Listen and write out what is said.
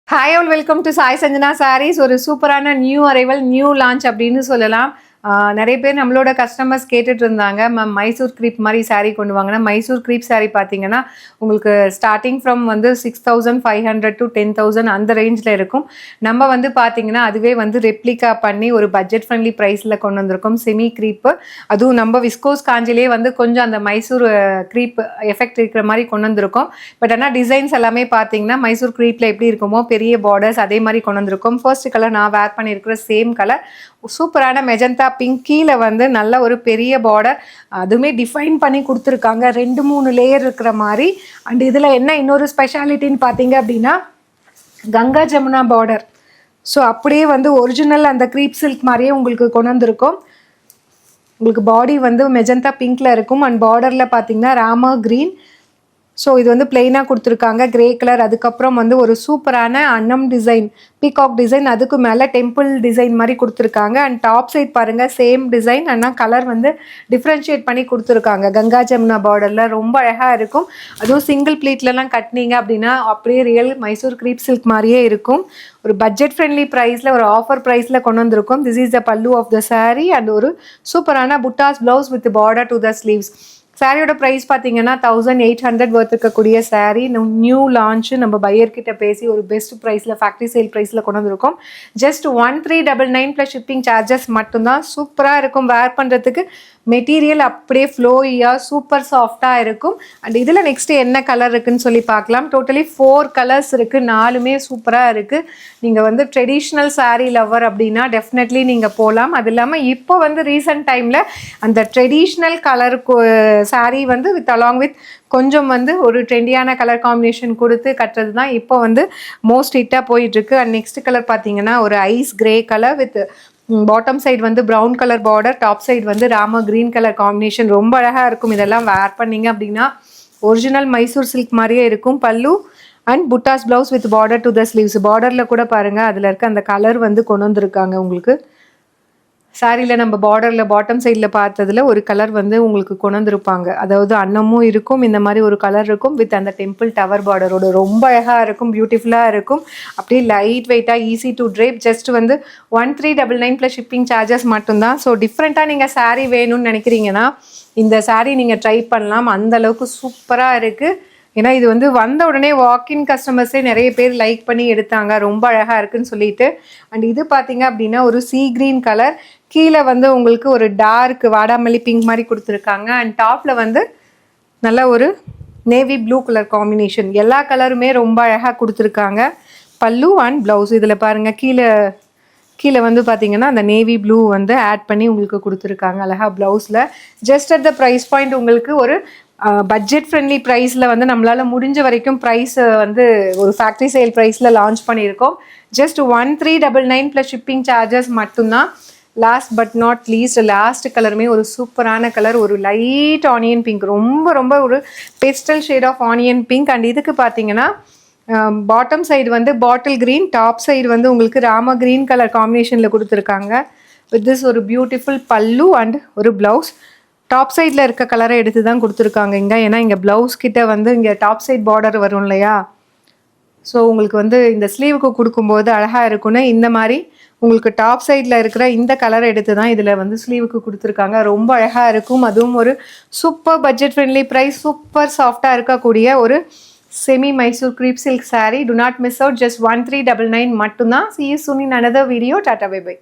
Hi all, welcome to Sai Sanjana Sarees. ஒரு சூப்பரான new arrival, new launch அப்படின்னு சொல்லலாம். நிறைய பேர் நம்மளோட கஸ்டமர்ஸ் கேட்டுட்டு இருந்தாங்க, மேம் மைசூர் க்ரீப் மாதிரி சாரீ கொண்டு வாங்கினா. மைசூர் க்ரீப் சாரீ பார்த்தீங்கன்னா உங்களுக்கு ஸ்டார்டிங் ஃப்ரம் வந்து 6500 to 10,000 அந்த ரேஞ்சில் இருக்கும். நம்ம வந்து பார்த்தீங்கன்னா அதுவே வந்து ரெப்ளிகா பண்ணி ஒரு பட்ஜெட் ஃப்ரெண்ட்லி ப்ரைஸில் கொண்டு வந்திருக்கோம். செமி க்ரீப்பு, அதுவும் நம்ம விஸ்கோஸ் காஞ்சிலே வந்து கொஞ்சம் அந்த மைசூர் க்ரீப் எஃபெக்ட் இருக்கிற மாதிரி கொண்டு வந்திருக்கோம். பட் ஆனால் டிசைன்ஸ் எல்லாமே பார்த்தீங்கன்னா மைசூர் க்ரீப்பில் எப்படி இருக்குமோ பெரிய பார்டர்ஸ் அதே மாதிரி கொண்டு வந்திருக்கோம். ஃபர்ஸ்ட் கலர் நான் வேர் பண்ணியிருக்கிற சேம் கலர், சூப்பரான மெஜந்தா பிங்க். கீழே வந்து நல்ல ஒரு பெரிய பார்டர், அதுவுமே டிஃபைன் பண்ணி கொடுத்துருக்காங்க, 2-3 லேயர் இருக்கிற மாதிரி. அண்ட் இதில் என்ன இன்னொரு ஸ்பெஷாலிட்டின்னு பார்த்தீங்க அப்படின்னா கங்கா ஜமுனா பார்டர். ஸோ அப்படியே வந்து ஒரிஜினல் அந்த க்ரீப் சில்க் மாதிரியே உங்களுக்கு கொண்டு வந்திருக்கோம். உங்களுக்கு பாடி வந்து மெஜந்தா பிங்க்ல இருக்கும். அண்ட் பார்டரில் பார்த்தீங்கன்னா ராமா க்ரீன். ஸோ இது வந்து பிளெயினாக கொடுத்துருக்காங்க, கிரே கலர். அதுக்கப்புறம் வந்து ஒரு சூப்பரான அன்னம் டிசைன், பீகாக் டிசைன், அதுக்கு மேலே டெம்பிள் டிசைன் மாதிரி கொடுத்துருக்காங்க. அண்ட் டாப் சைட் பாருங்கள் சேம் டிசைன், ஆனால் கலர் வந்து டிஃப்ரென்ஷியேட் பண்ணி கொடுத்துருக்காங்க. கங்கா ஜமுனா பார்டரில் ரொம்ப அழகாக இருக்கும். அதுவும் சிங்கிள் ப்ளீட்லலாம் கட்டினீங்க அப்படின்னா அப்படியே ரியல் மைசூர் க்ரீப் சில்க் மாதிரியே இருக்கும். ஒரு பட்ஜெட் ஃப்ரெண்ட்லி ப்ரைஸில், ஒரு ஆஃபர் ப்ரைஸில் கொண்டு வந்திருக்கும். திஸ் இஸ் த பல்லு ஆஃப் த சாரீ. அண்ட் ஒரு சூப்பரான புட்டாஸ் blouse with border to the sleeves. சாரியோட ப்ரைஸ் பார்த்தீங்கன்னா 1800 ஒர்த் இருக்கக்கூடிய சாரீ. நியூ லான்ச்சு, நம்ம பையர்கிட்ட பேசி ஒரு பெஸ்ட் ப்ரைஸில் ஃபேக்ட்ரி சேல் ப்ரைஸில் கொண்டு வந்திருக்கோம். ஜஸ்ட் 1399 ப்ளஸ் ஷிப்பிங் சார்ஜஸ் மட்டும்தான். சூப்பராக இருக்கும் வேர் பண்ணுறதுக்கு. மெட்டீரியல் அப்படியே ஃப்ளோயியாக சூப்பர் சாஃப்டாக இருக்கும். அண்ட் இதில் நெக்ஸ்ட்டு என்ன கலர் இருக்குதுன்னு சொல்லி பார்க்கலாம். டோட்டலி 4 கலர்ஸ் இருக்குது, 4மே சூப்பராக இருக்குது. நீங்கள் வந்து ட்ரெடிஷ்னல் சாரீ லவர் அப்படின்னா டெஃபினெட்லி நீங்கள் போகலாம். அது இல்லாமல் இப்போ வந்து ரீசெண்ட் டைமில் அந்த ட்ரெடிஷ்னல் கலருக்கு சாரீ வந்து அலாங் வித் கொஞ்சம் வந்து ஒரு ட்ரெண்டியான கலர் காம்பினேஷன் கொடுத்து கட்டுறது தான் இப்போ வந்து மோஸ்ட் ஹிட்டாக போயிட்டுருக்கு. அண்ட் நெக்ஸ்ட் கலர் பார்த்தீங்கன்னா ஒரு ice grey colour with bottom side வந்து brown colour border, top side வந்து ராம க்ரீன் கலர் காம்பினேஷன். ரொம்ப அழகாக இருக்கும். இதெல்லாம் வேர் பண்ணிங்க அப்படின்னா ஒரிஜினல் மைசூர் சில்க் மாதிரியே இருக்கும். பல்லு and buttas blouse with border to the sleeves. பார்டரில் கூட பாருங்கள் அதில் இருக்க அந்த கலர் வந்து கொண்டு வந்திருக்காங்க உங்களுக்கு. சாரியில் நம்ம பார்டரில் பாட்டம் சைடில் பார்த்ததில் ஒரு கலர் வந்து உங்களுக்கு கொண்டு வந்திருப்பாங்க. அதாவது அன்னமும் இருக்கும், இந்த மாதிரி ஒரு கலர் இருக்கும் வித் அந்த டெம்பிள் டவர் பார்டரோட. ரொம்ப அழகாக இருக்கும், பியூட்டிஃபுல்லாக இருக்கும். அப்படியே லைட் வெயிட்டாக, ஈஸி டு ட்ரேப். ஜஸ்ட் வந்து 1399 ப்ளஸ் ஷிப்பிங் சார்ஜஸ் மட்டும்தான். ஸோ டிஃப்ரெண்ட்டாக நீங்கள் சாரீ வேணும்னு நினைக்கிறீங்கன்னா இந்த சாரீ நீங்கள் ட்ரை பண்ணலாம். அந்தளவுக்கு சூப்பராக இருக்குது. ஏன்னா இது வந்து வந்த உடனே வாக்கின் கஸ்டமர்ஸே நிறைய பேர் லைக் பண்ணி எடுத்தாங்க, ரொம்ப அழகாக இருக்குன்னு சொல்லிட்டு. அண்ட் இது பார்த்தீங்க அப்படின்னா ஒரு சீ க்ரீன் கலர், கீழே வந்து உங்களுக்கு ஒரு டார்க் வாடாமல்லி பிங்க் மாதிரி கொடுத்துருக்காங்க. அண்ட் டாப்பில் வந்து நல்ல ஒரு நேவி ப்ளூ கலர் காம்பினேஷன். எல்லா கலருமே ரொம்ப அழகாக கொடுத்துருக்காங்க. பல்லு அண்ட் ப்ளவுஸ் இதில் பாருங்கள், கீழே வந்து பார்த்தீங்கன்னா அந்த நேவி ப்ளூ வந்து ஆட் பண்ணி உங்களுக்கு கொடுத்துருக்காங்க அழகாக ப்ளவுஸில். Just at the price point உங்களுக்கு ஒரு பட்ஜெட் ஃப்ரெண்ட்லி ப்ரைஸில் வந்து நம்மளால் முடிஞ்ச வரைக்கும் ப்ரைஸை வந்து ஒரு ஃபேக்ட்ரி சேல் ப்ரைஸில் லான்ச் பண்ணியிருக்கோம். ஜஸ்ட் 1399 ப்ளஸ் ஷிப்பிங் சார்ஜஸ் மட்டும்தான். Last but not least, last கலருமே ஒரு சூப்பரான கலர், ஒரு லைட் ஆனியன் பிங்க். ரொம்ப ரொம்ப ஒரு pastel shade of onion pink. And இதுக்கு பார்த்தீங்கன்னா பாட்டம் சைடு வந்து பாட்டில் க்ரீன், டாப் சைடு வந்து உங்களுக்கு ராம க்ரீன் கலர் காம்பினேஷனில் கொடுத்துருக்காங்க. வித் திஸ் ஒரு பியூட்டிஃபுல் பல்லு அண்ட் ஒரு ப்ளவுஸ். டாப் சைடில் இருக்க கலரை எடுத்து தான் கொடுத்துருக்காங்க இங்கே. ஏன்னா இங்கே ப்ளவுஸ் கிட்ட வந்து இங்கே டாப் சைட் பார்டர் வரும் இல்லையா. ஸோ உங்களுக்கு வந்து இந்த ஸ்லீவுக்கு கொடுக்கும்போது அழகாக இருக்குன்னு இந்த மாதிரி உங்களுக்கு டாப் சைடில் இருக்கிற இந்த கலரை எடுத்து தான் இதில் வந்து ஸ்லீவுக்கு கொடுத்துருக்காங்க. ரொம்ப அழகாக இருக்கும். அதுவும் ஒரு super budget friendly price, super சாஃப்டாக இருக்கக்கூடிய ஒரு semi Mysore crepe silk sari. Do not miss out. Just 1399 மட்டும்தான். See you soon in another video. Tata, bye bye.